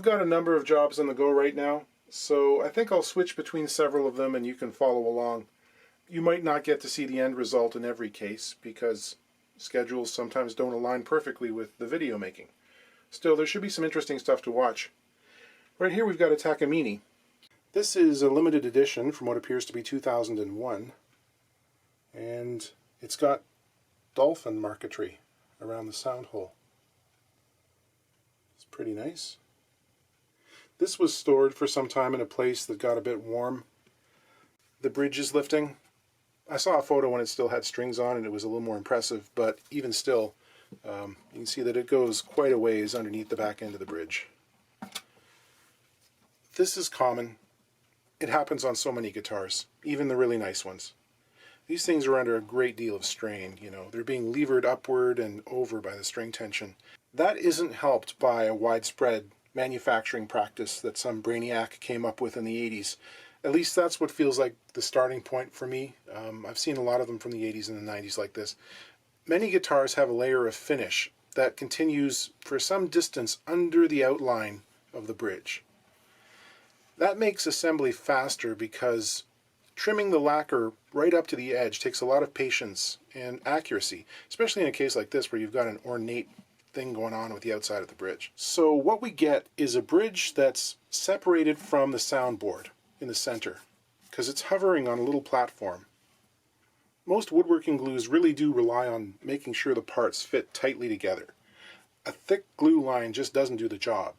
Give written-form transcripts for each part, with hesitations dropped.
I've got a number of jobs on the go right now, so I think I'll switch between several of them and you can follow along. You might not get to see the end result in every case because schedules sometimes don't align perfectly with the video making. Still, there should be some interesting stuff to watch. Right here we've got a Takamine. This is a limited edition from what appears to be 2001, and it's got dolphin marquetry around the sound hole. It's pretty nice. This was stored for some time in a place that got a bit warm. The bridge is lifting. I saw a photo when it still had strings on and it was a little more impressive, but even still, you can see that it goes quite a ways underneath the back end of the bridge. This is common. It happens on so many guitars, even the really nice ones. These things are under a great deal of strain, they're being levered upward and over by the string tension. That isn't helped by a widespread manufacturing practice that some brainiac came up with in the 80s. At least that's what feels like the starting point for me. I've seen a lot of them from the 80s and the 90s like this. Many guitars have a layer of finish that continues for some distance under the outline of the bridge. That makes assembly faster because trimming the lacquer right up to the edge takes a lot of patience and accuracy, especially in a case like this where you've got an ornate thing going on with the outside of the bridge. So what we get is a bridge that's separated from the soundboard in the center because it's hovering on a little platform. Most woodworking glues really do rely on making sure the parts fit tightly together. A thick glue line just doesn't do the job.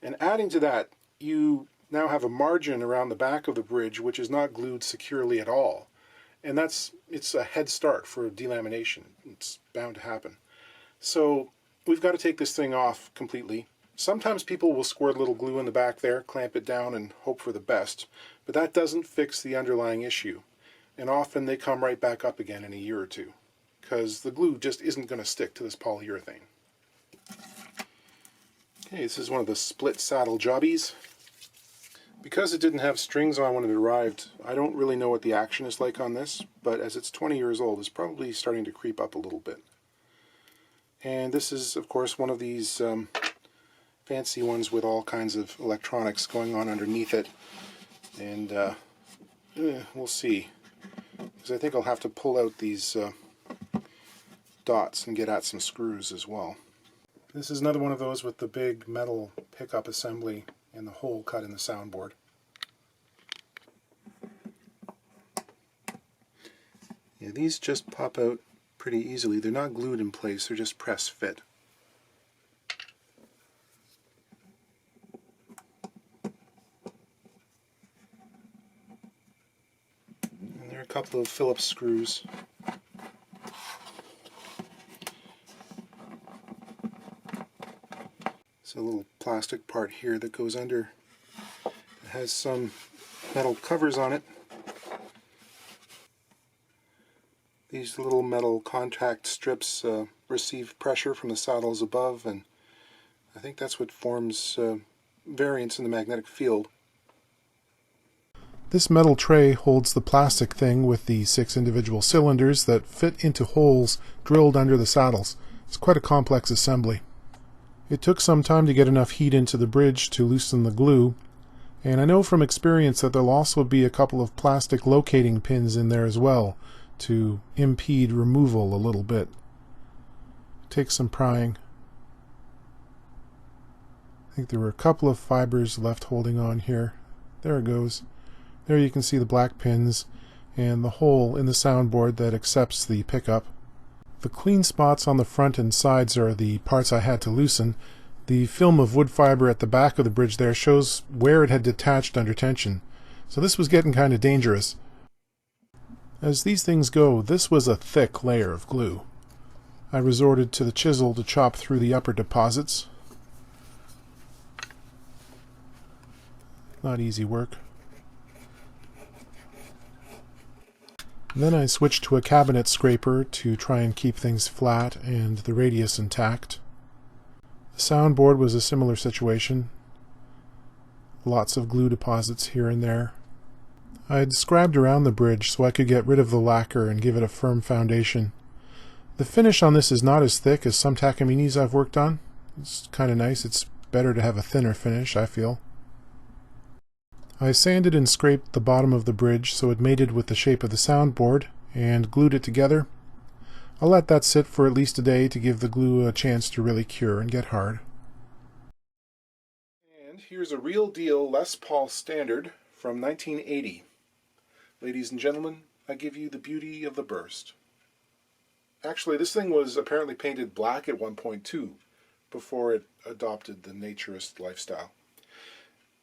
And adding to that, you now have a margin around the back of the bridge which is not glued securely at all. And it's a head start for delamination. It's bound to happen. So we've got to take this thing off completely. Sometimes people will squirt a little glue in the back there, clamp it down and hope for the best, but that doesn't fix the underlying issue. And often they come right back up again in a year or two because the glue just isn't going to stick to this polyurethane. Okay, this is one of the split saddle jobbies. Because it didn't have strings on when it arrived, I don't really know what the action is like on this, but as it's 20 years old, it's probably starting to creep up a little bit. And this is, of course, one of these fancy ones with all kinds of electronics going on underneath it. And we'll see. Because I think I'll have to pull out these dots and get at some screws as well. This is another one of those with the big metal pickup assembly and the hole cut in the soundboard. Yeah, these just pop out pretty easily. They're not glued in place, they're just press fit. And there are a couple of Phillips screws. A little plastic part here that goes under. It has some metal covers on it. These little metal contact strips receive pressure from the saddles above, and I think that's what forms variance in the magnetic field. This metal tray holds the plastic thing with the 6 individual cylinders that fit into holes drilled under the saddles. It's quite a complex assembly. It took some time to get enough heat into the bridge to loosen the glue, and I know from experience that there'll also be a couple of plastic locating pins in there as well to impede removal a little bit. It takes some prying. I think there were a couple of fibers left holding on here. There it goes. There you can see the black pins and the hole in the soundboard that accepts the pickup. The clean spots on the front and sides are the parts I had to loosen. The film of wood fiber at the back of the bridge there shows where it had detached under tension. So this was getting kind of dangerous. As these things go, this was a thick layer of glue. I resorted to the chisel to chop through the upper deposits. Not easy work. Then I switched to a cabinet scraper to try and keep things flat and the radius intact. The soundboard was a similar situation. Lots of glue deposits here and there. I had scribed around the bridge so I could get rid of the lacquer and give it a firm foundation. The finish on this is not as thick as some Takamines I've worked on. It's kind of nice. It's better to have a thinner finish, I feel. I sanded and scraped the bottom of the bridge so it mated with the shape of the soundboard and glued it together. I'll let that sit for at least a day to give the glue a chance to really cure and get hard. And here's a real deal Les Paul Standard from 1980. Ladies and gentlemen, I give you the beauty of the burst. Actually, this thing was apparently painted black at one point too, before it adopted the naturist lifestyle.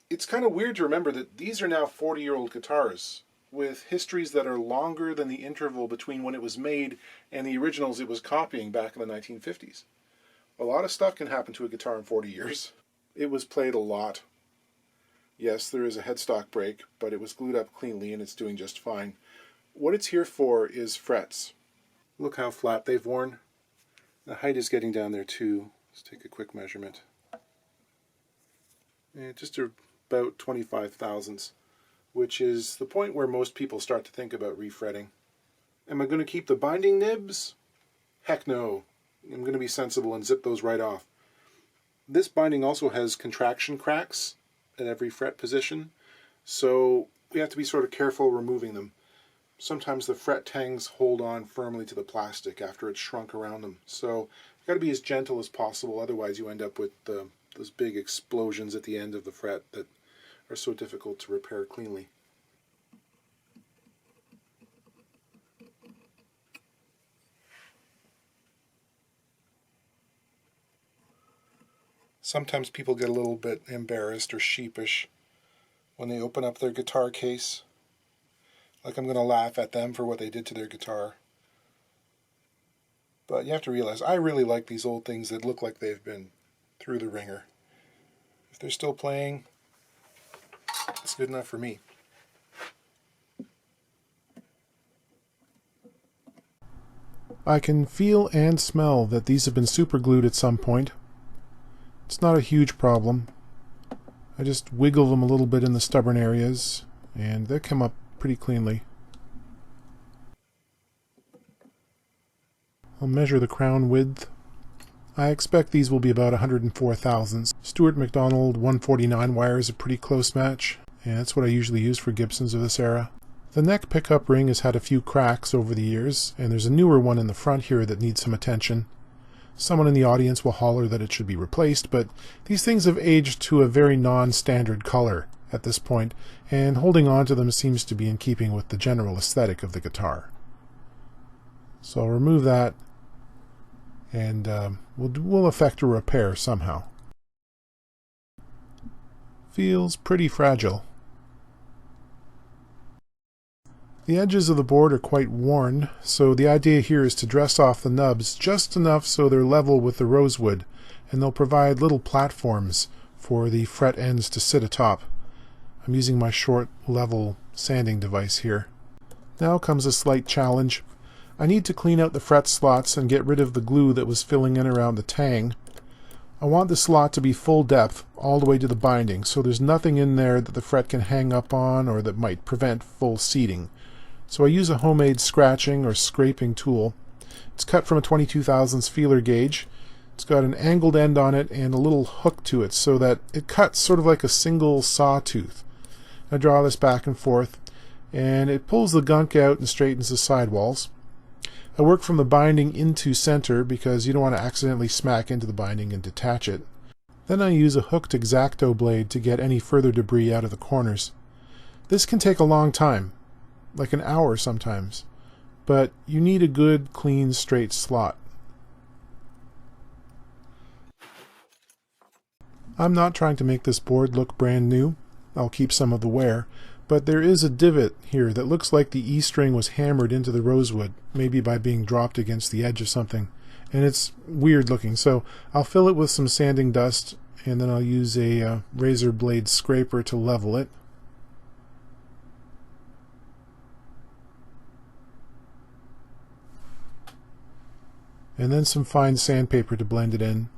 It's kind of weird to remember that these are now 40-year-old guitars with histories that are longer than the interval between when it was made and the originals it was copying back in the 1950s. A lot of stuff can happen to a guitar in 40 years. It was played a lot. Yes, there is a headstock break, but it was glued up cleanly and it's doing just fine. What it's here for is frets. Look how flat they've worn. The height is getting down there too. Let's take a quick measurement. Just about 25 thousandths, which is the point where most people start to think about refretting. Am I going to keep the binding nibs? Heck no. I'm going to be sensible and zip those right off. This binding also has contraction cracks at every fret position, so we have to be sort of careful removing them. Sometimes the fret tangs hold on firmly to the plastic after it's shrunk around them, so you've got to be as gentle as possible, otherwise you end up with those big explosions at the end of the fret that are so difficult to repair cleanly. Sometimes people get a little bit embarrassed or sheepish when they open up their guitar case, like I'm going to laugh at them for what they did to their guitar. But you have to realize, I really like these old things that look like they've been through the ringer. If they're still playing, it's good enough for me. I can feel and smell that these have been super glued at some point. It's not a huge problem. I just wiggle them a little bit in the stubborn areas and they come up pretty cleanly. I'll measure the crown width. I expect these will be about 104 thousandths. Stuart McDonald 149 wire is a pretty close match, and that's what I usually use for Gibsons of this era. The neck pickup ring has had a few cracks over the years, and there's a newer one in the front here that needs some attention. Someone in the audience will holler that it should be replaced, but these things have aged to a very non-standard color at this point, and holding on to them seems to be in keeping with the general aesthetic of the guitar. So I'll remove that, and we'll effect a repair somehow. Feels pretty fragile. The edges of the board are quite worn, so the idea here is to dress off the nubs just enough so they're level with the rosewood, and they'll provide little platforms for the fret ends to sit atop. I'm using my short, level sanding device here. Now comes a slight challenge. I need to clean out the fret slots and get rid of the glue that was filling in around the tang. I want the slot to be full depth all the way to the binding, so there's nothing in there that the fret can hang up on or that might prevent full seating. So I use a homemade scratching or scraping tool. It's cut from a 22 thousandths feeler gauge. It's got an angled end on it and a little hook to it so that it cuts sort of like a single sawtooth. I draw this back and forth, and it pulls the gunk out and straightens the sidewalls. I work from the binding into center because you don't want to accidentally smack into the binding and detach it. Then I use a hooked X-Acto blade to get any further debris out of the corners. This can take a long time, like an hour sometimes, but you need a good, clean, straight slot. I'm not trying to make this board look brand new. I'll keep some of the wear, but there is a divot here that looks like the E string was hammered into the rosewood, maybe by being dropped against the edge of something, and it's weird looking, so I'll fill it with some sanding dust, and then I'll use a razor blade scraper to level it. And then some fine sandpaper to blend it in.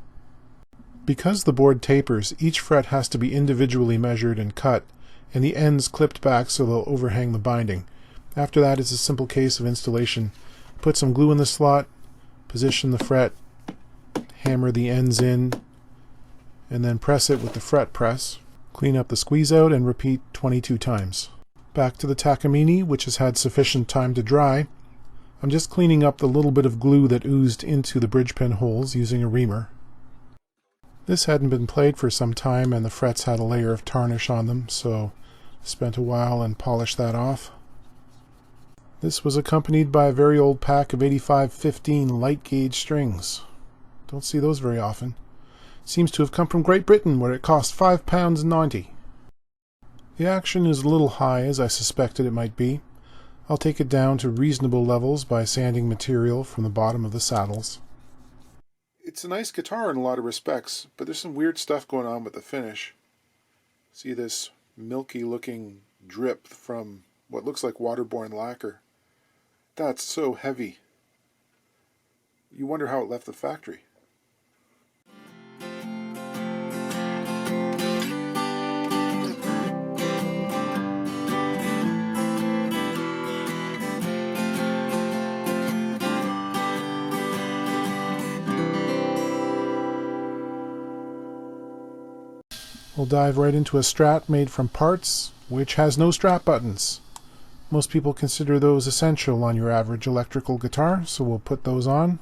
Because the board tapers, each fret has to be individually measured and cut, and the ends clipped back so they'll overhang the binding. After that, it's a simple case of installation. Put some glue in the slot, position the fret, hammer the ends in, and then press it with the fret press. Clean up the squeeze out and repeat 22 times. Back to the Takamine, which has had sufficient time to dry. I'm just cleaning up the little bit of glue that oozed into the bridge pin holes using a reamer. This hadn't been played for some time and the frets had a layer of tarnish on them, so I spent a while and polished that off. This was accompanied by a very old pack of 8515 light gauge strings. Don't see those very often. Seems to have come from Great Britain, where it cost £5.90. The action is a little high, as I suspected it might be. I'll take it down to reasonable levels by sanding material from the bottom of the saddles. It's a nice guitar in a lot of respects, but there's some weird stuff going on with the finish. See this milky looking drip from what looks like waterborne lacquer. That's so heavy. You wonder how it left the factory. We'll dive right into a Strat made from parts, which has no strap buttons. Most people consider those essential on your average electrical guitar, so we'll put those on.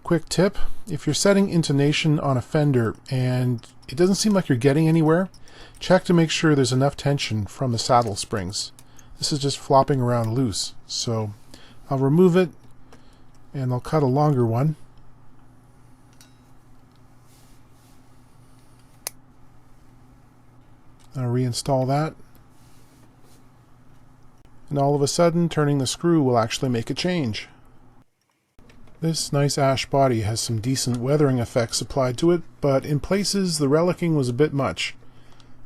Quick tip, if you're setting intonation on a Fender and it doesn't seem like you're getting anywhere, check to make sure there's enough tension from the saddle springs. This is just flopping around loose, so I'll remove it and I'll cut a longer one. I'll reinstall that. And all of a sudden, turning the screw will actually make a change. This nice ash body has some decent weathering effects applied to it, but in places the relicking was a bit much.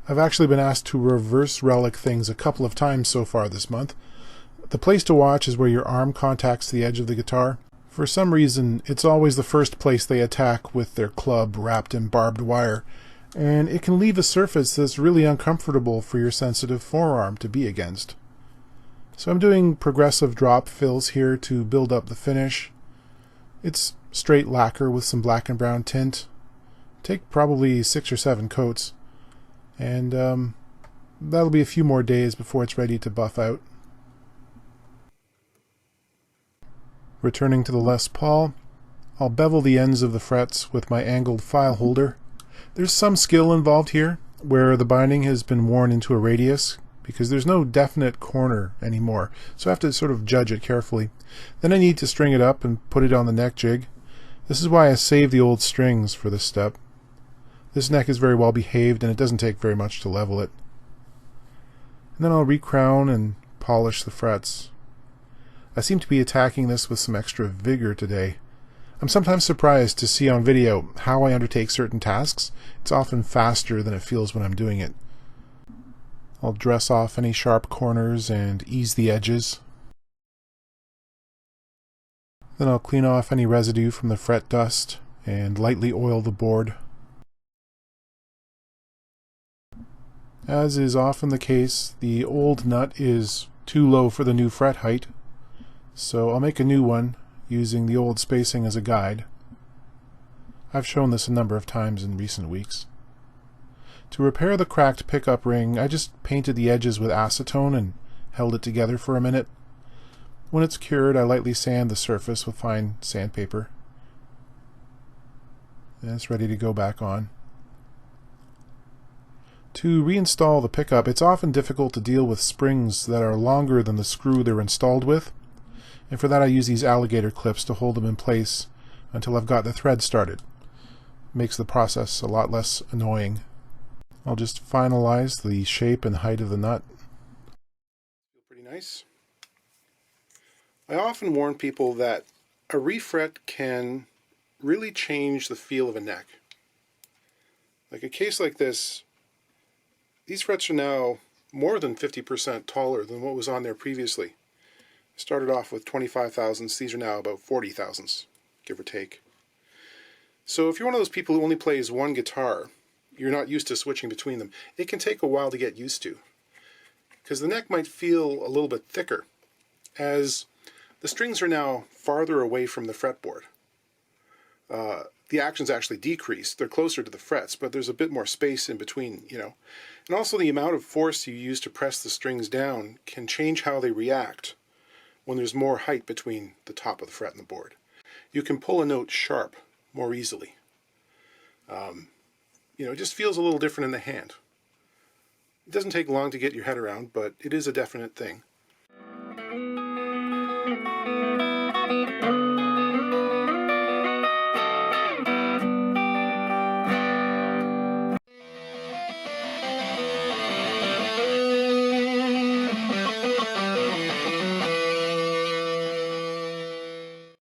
I've actually been asked to reverse relic things a couple of times so far this month. The place to watch is where your arm contacts the edge of the guitar. For some reason, it's always the first place they attack with their club wrapped in barbed wire, and it can leave a surface that's really uncomfortable for your sensitive forearm to be against. So I'm doing progressive drop fills here to build up the finish. It's straight lacquer with some black and brown tint. Take probably 6 or 7 coats, and that'll be a few more days before it's ready to buff out. Returning to the Les Paul, I'll bevel the ends of the frets with my angled file holder. There's some skill involved here, where the binding has been worn into a radius, because there's no definite corner anymore, so I have to sort of judge it carefully. Then I need to string it up and put it on the neck jig. This is why I save the old strings for this step. This neck is very well behaved and it doesn't take very much to level it. And then I'll recrown and polish the frets. I seem to be attacking this with some extra vigor today. I'm sometimes surprised to see on video how I undertake certain tasks. It's often faster than it feels when I'm doing it. I'll dress off any sharp corners and ease the edges. Then I'll clean off any residue from the fret dust and lightly oil the board. As is often the case, the old nut is too low for the new fret height, so I'll make a new one using the old spacing as a guide. I've shown this a number of times in recent weeks. To repair the cracked pickup ring, I just painted the edges with acetone and held it together for a minute. When it's cured, I lightly sand the surface with fine sandpaper. And it's ready to go back on. To reinstall the pickup, it's often difficult to deal with springs that are longer than the screw they're installed with, and for that I use these alligator clips to hold them in place until I've got the thread started. Makes the process a lot less annoying. I'll just finalize the shape and height of the nut. Pretty nice. I often warn people that a refret can really change the feel of a neck. Like a case like this, these frets are now more than 50% taller than what was on there previously. I started off with 25 thousandths, these are now about 40 thousandths, give or take. So if you're one of those people who only plays one guitar, you're not used to switching between them, it can take a while to get used to. Because the neck might feel a little bit thicker, as the strings are now farther away from the fretboard. the action's actually decreased. They're closer to the frets, but there's a bit more space in between, you know. And also the amount of force you use to press the strings down can change how they react when there's more height between the top of the fret and the board. You can pull a note sharp more easily. You know, it just feels a little different in the hand. It doesn't take long to get your head around, but it is a definite thing.